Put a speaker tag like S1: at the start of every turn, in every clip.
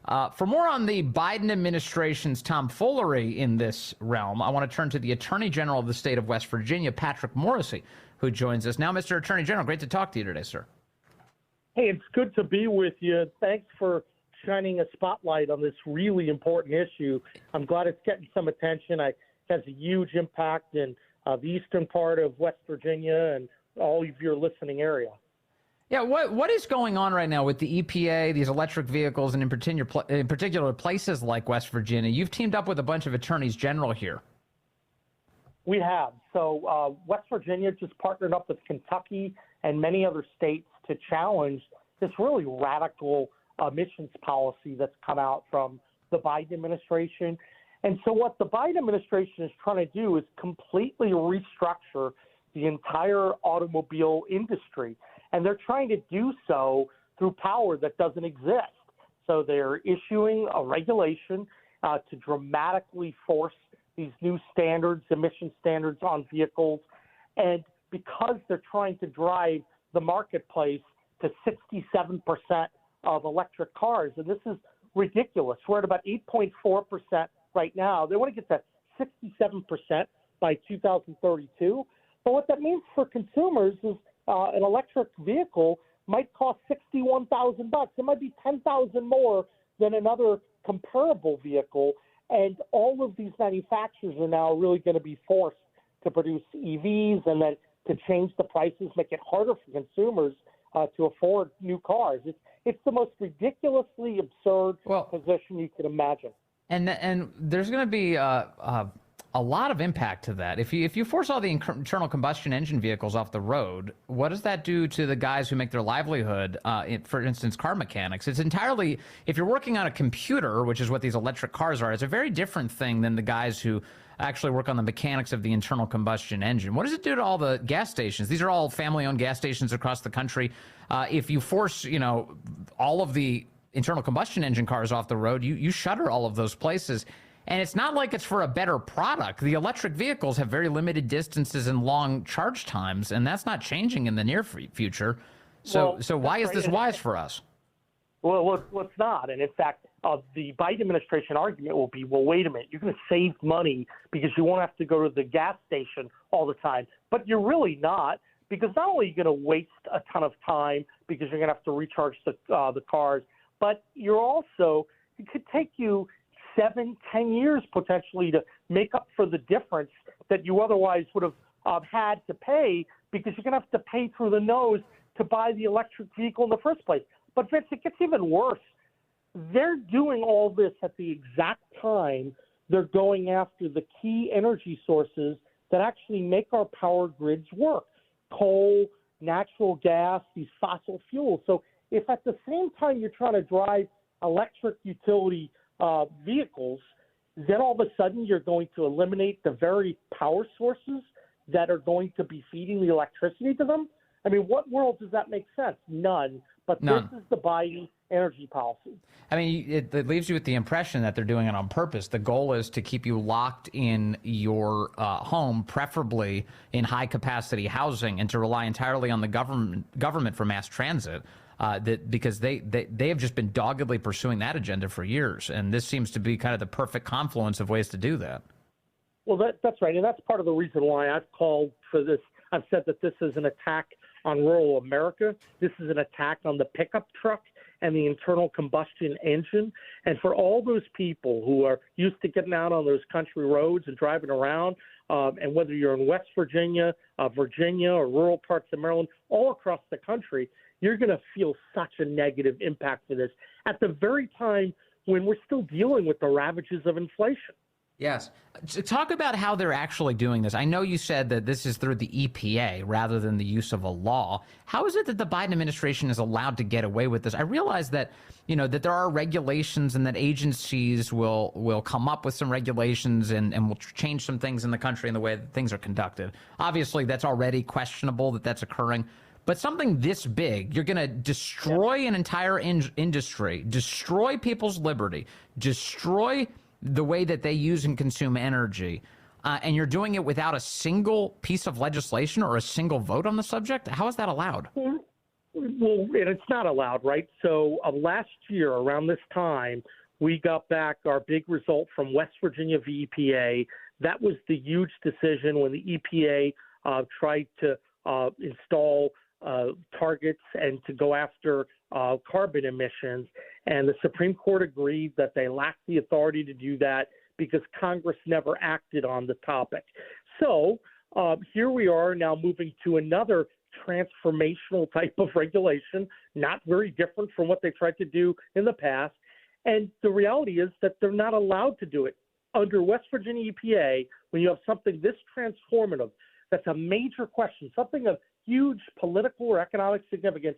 S1: For more on the Biden administration's tomfoolery in this realm, I want to turn to the Attorney General of the state of West Virginia, Patrick Morrisey, who joins us now. Mr. Attorney General, great to talk to you today, sir.
S2: Hey, it's good to be with you. Thanks for shining a spotlight on this really important issue. I'm glad it's getting some attention. It has a huge impact in the eastern part of West Virginia and all of your listening area.
S1: Yeah, what is going on right now with the EPA, these electric vehicles, and in particular places like West Virginia? You've teamed up with a bunch of attorneys general here.
S2: We have. So West Virginia just partnered up with Kentucky and many other states to challenge this really radical emissions policy that's come out from the Biden administration. And so what the Biden administration is trying to do is completely restructure the entire automobile industry. And they're trying to do so through power that doesn't exist. So they're issuing a regulation to dramatically force these new standards, emission standards on vehicles. And because they're trying to drive the marketplace to 67% of electric cars, and this is ridiculous. We're at about 8.4% right now. They want to get to 67% by 2032. But what that means for consumers is an electric vehicle might cost $61,000. It might be $10,000 more than another comparable vehicle. And all of these manufacturers are now really going to be forced to produce EVs and then to change the prices, make it harder for consumers to afford new cars. It's the most ridiculously absurd position you could imagine.
S1: And there's going to be a lot of impact to that. If you force all the internal combustion engine vehicles off the road, what does that do to the guys who make their livelihood, for instance, car mechanics? It's entirely, if you're working on a computer, which is what these electric cars are, it's a very different thing than the guys who actually work on the mechanics of the internal combustion engine. What does it do to all the gas stations? These are all family-owned gas stations across the country. If you force, all of the internal combustion engine cars off the road, you shutter all of those places. And it's not like it's for a better product. The electric vehicles have very limited distances and long charge times, and that's not changing in the near future. So why is this wise for us?
S2: Well, it's not. And in fact, the Biden administration argument will be, well, wait a minute, you're going to save money because you won't have to go to the gas station all the time. But you're really not, because not only are you going to waste a ton of time because you're going to have to recharge the cars, but it could take you 7-10 years potentially to make up for the difference that you otherwise would have had to pay, because you're going to have to pay through the nose to buy the electric vehicle in the first place. But Vince, it gets even worse. They're doing all this at the exact time they're going after the key energy sources that actually make our power grids work: coal, natural gas, these fossil fuels. So if at the same time you're trying to drive electric utility vehicles, then all of a sudden you're going to eliminate the very power sources that are going to be feeding the electricity to them. I mean, what world does that make sense? None. But None. This is the Biden energy policy.
S1: I mean, it leaves you with the impression that they're doing it on purpose. The goal is to keep you locked in your home, preferably in high-capacity housing, and to rely entirely on the government for mass transit. Because they have just been doggedly pursuing that agenda for years, and this seems to be kind of the perfect confluence of ways to do that.
S2: Well, that's right, and that's part of the reason why I've called for this. I've said that this is an attack on rural America. This is an attack on the pickup truck and the internal combustion engine. And for all those people who are used to getting out on those country roads and driving around, and whether you're in West Virginia, Virginia, or rural parts of Maryland, all across the country, you're going to feel such a negative impact for this at the very time when we're still dealing with the ravages of inflation.
S1: Yes. Talk about how they're actually doing this. I know you said that this is through the EPA rather than the use of a law. How is it that the Biden administration is allowed to get away with this? I realize that, that there are regulations and that agencies will come up with some regulations and will change some things in the country and the way that things are conducted. Obviously, that's already questionable that that's occurring. But something this big, you're going to destroy an entire industry, destroy people's liberty, destroy the way that they use and consume energy, and you're doing it without a single piece of legislation or a single vote on the subject? How is that allowed?
S2: Well, and it's not allowed, right? So last year, around this time, we got back our big result from West Virginia v. EPA. That was the huge decision when the EPA tried to install targets and to go after carbon emissions. And the Supreme Court agreed that they lacked the authority to do that because Congress never acted on the topic. So here we are now moving to another transformational type of regulation, not very different from what they tried to do in the past. And the reality is that they're not allowed to do it. Under West Virginia EPA, when you have something this transformative, that's a major question, something of huge political or economic significance,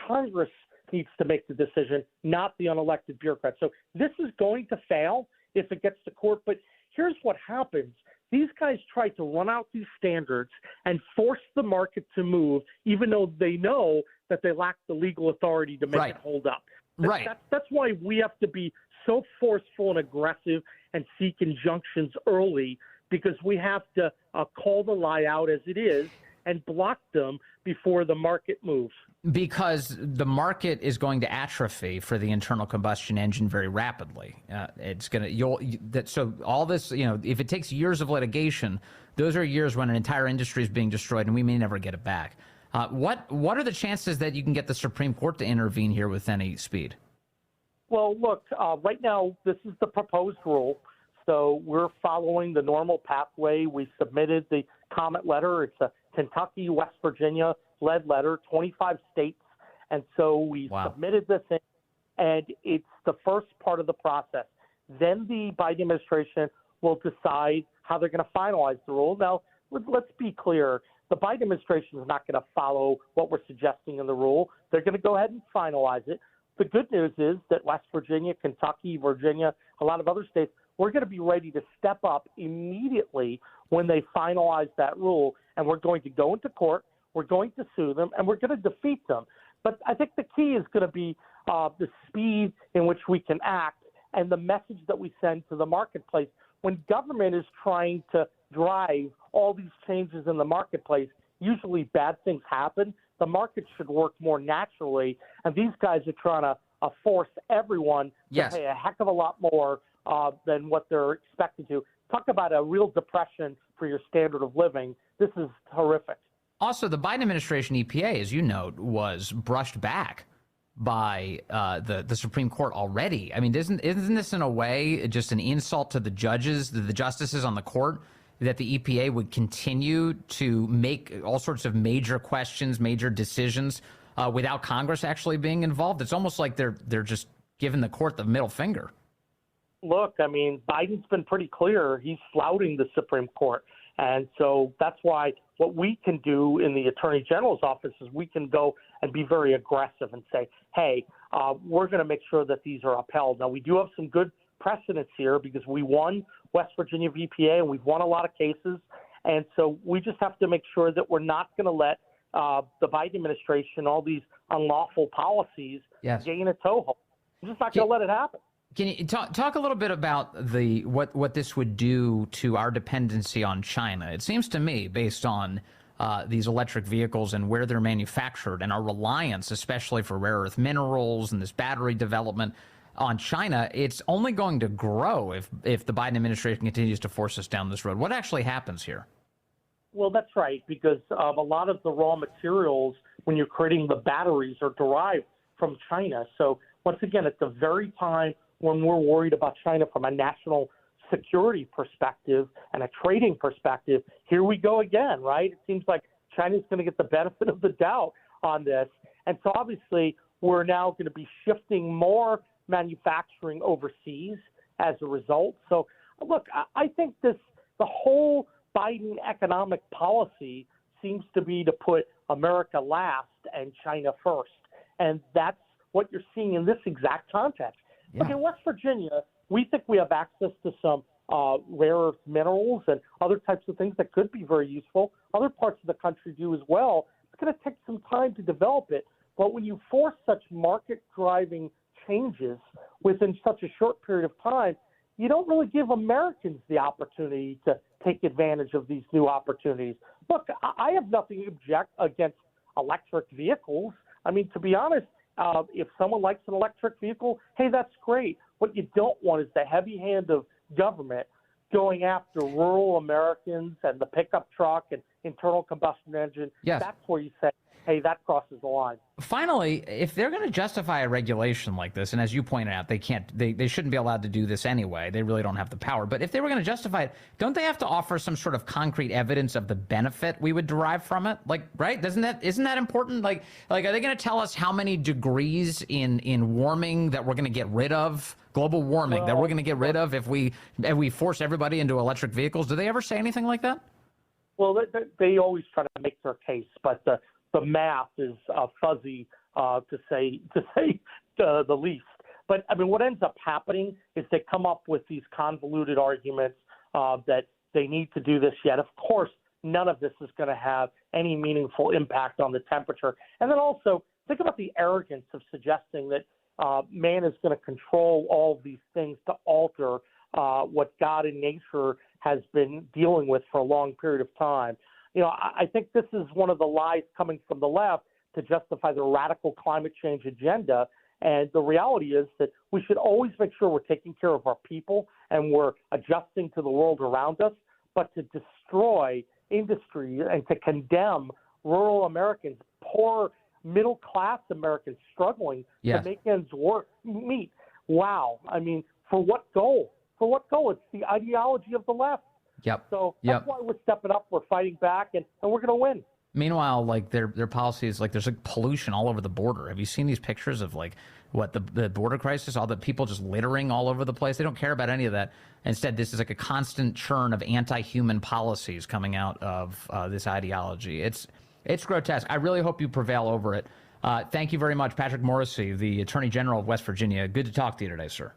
S2: Congress needs to make the decision, not the unelected bureaucrats. So this is going to fail if it gets to court. But here's what happens. These guys try to run out these standards and force the market to move, even though they know that they lack the legal authority to make it hold up. That's why we have to be so forceful and aggressive and seek injunctions early, because we have to call the lie out as it is and block them before the market moves.
S1: Because the market is going to atrophy for the internal combustion engine very rapidly. It's going to, so all this, if it takes years of litigation, those are years when an entire industry is being destroyed and we may never get it back. What are the chances that you can get the Supreme Court to intervene here with any speed?
S2: Well, look, right now, this is the proposed rule. So we're following the normal pathway. We submitted the comment letter. It's a Kentucky, West Virginia-led letter, 25 states. And so we submitted this in, and it's the first part of the process. Then the Biden administration will decide how they're going to finalize the rule. Now, let's be clear. The Biden administration is not going to follow what we're suggesting in the rule. They're going to go ahead and finalize it. The good news is that West Virginia, Kentucky, Virginia, a lot of other states, we're going to be ready to step up immediately when they finalize that rule, and we're going to go into court, we're going to sue them, and we're going to defeat them. But I think the key is going to be the speed in which we can act and the message that we send to the marketplace. When government is trying to drive all these changes in the marketplace, usually bad things happen. The market should work more naturally, and these guys are trying to force everyone to pay a heck of a lot more than what they're expected to. Talk about a real depression for your standard of living. This is horrific.
S1: Also, the Biden administration EPA, as you note, was brushed back by the Supreme Court already. I mean, isn't this in a way just an insult to the judges, the justices on the court, that the EPA would continue to make all sorts of major questions, major decisions without Congress actually being involved? It's almost like they're just giving the court the middle finger.
S2: Look, I mean, Biden's been pretty clear. He's flouting the Supreme Court. And so that's why what we can do in the Attorney General's office is we can go and be very aggressive and say, hey, we're going to make sure that these are upheld. Now, we do have some good precedents here because we won West Virginia v. EPA, and we've won a lot of cases. And so we just have to make sure that we're not going to let the Biden administration, all these unlawful policies, gain a toehold. We're just not going to let it happen.
S1: Can you talk a little bit about what this would do to our dependency on China? It seems to me, based on these electric vehicles and where they're manufactured and our reliance, especially for rare earth minerals and this battery development on China, it's only going to grow if the Biden administration continues to force us down this road. What actually happens here?
S2: Well, that's right, because a lot of the raw materials when you're creating the batteries are derived from China. So once again, at the very time when we're worried about China from a national security perspective and a trading perspective, here we go again, right? It seems like China's going to get the benefit of the doubt on this. And so obviously we're now going to be shifting more manufacturing overseas as a result. So look, I think the whole Biden economic policy seems to be to put America last and China first. And that's what you're seeing in this exact context. Look, in West Virginia, we think we have access to some rare earth minerals and other types of things that could be very useful. Other parts of the country do as well. It's going to take some time to develop it. But when you force such market-driving changes within such a short period of time, you don't really give Americans the opportunity to take advantage of these new opportunities. Look, I have nothing to object against electric vehicles. I mean, to be honest, if someone likes an electric vehicle, hey, that's great. What you don't want is the heavy hand of government going after rural Americans and the pickup truck and internal combustion engine.
S1: Yes.
S2: That's where you say, hey, that crosses the line.
S1: Finally, if they're going to justify a regulation like this, and as you pointed out, they can't, they shouldn't be allowed to do this anyway. They really don't have the power. But if they were going to justify it, don't they have to offer some sort of concrete evidence of the benefit we would derive from it? Like, right? Isn't that important? Like, are they going to tell us how many degrees in warming that we're going to get rid of? Global warming that we're going to get rid of if we force everybody into electric vehicles? Do they ever say anything like that?
S2: Well, they always try to make their case, but the math is fuzzy to say the least. But I mean, what ends up happening is they come up with these convoluted arguments that they need to do this yet. Of course, none of this is going to have any meaningful impact on the temperature. And then also think about the arrogance of suggesting that man is going to control all of these things to alter what God and nature has been dealing with for a long period of time. You know, I think this is one of the lies coming from the left to justify the radical climate change agenda. And the reality is that we should always make sure we're taking care of our people and we're adjusting to the world around us. But to destroy industry and to condemn rural Americans, poor middle-class Americans struggling to make ends meet. Wow. I mean, for what goal? For what goal? It's the ideology of the left.
S1: Yep.
S2: So that's why we're stepping up, we're fighting back, and we're going to win.
S1: Meanwhile, like their policy is like there's like pollution all over the border. Have you seen these pictures of like what the border crisis, all the people just littering all over the place? They don't care about any of that. Instead, this is like a constant churn of anti-human policies coming out of this ideology. It's grotesque. I really hope you prevail over it. Thank you very much, Patrick Morrisey, the Attorney General of West Virginia. Good to talk to you today, sir.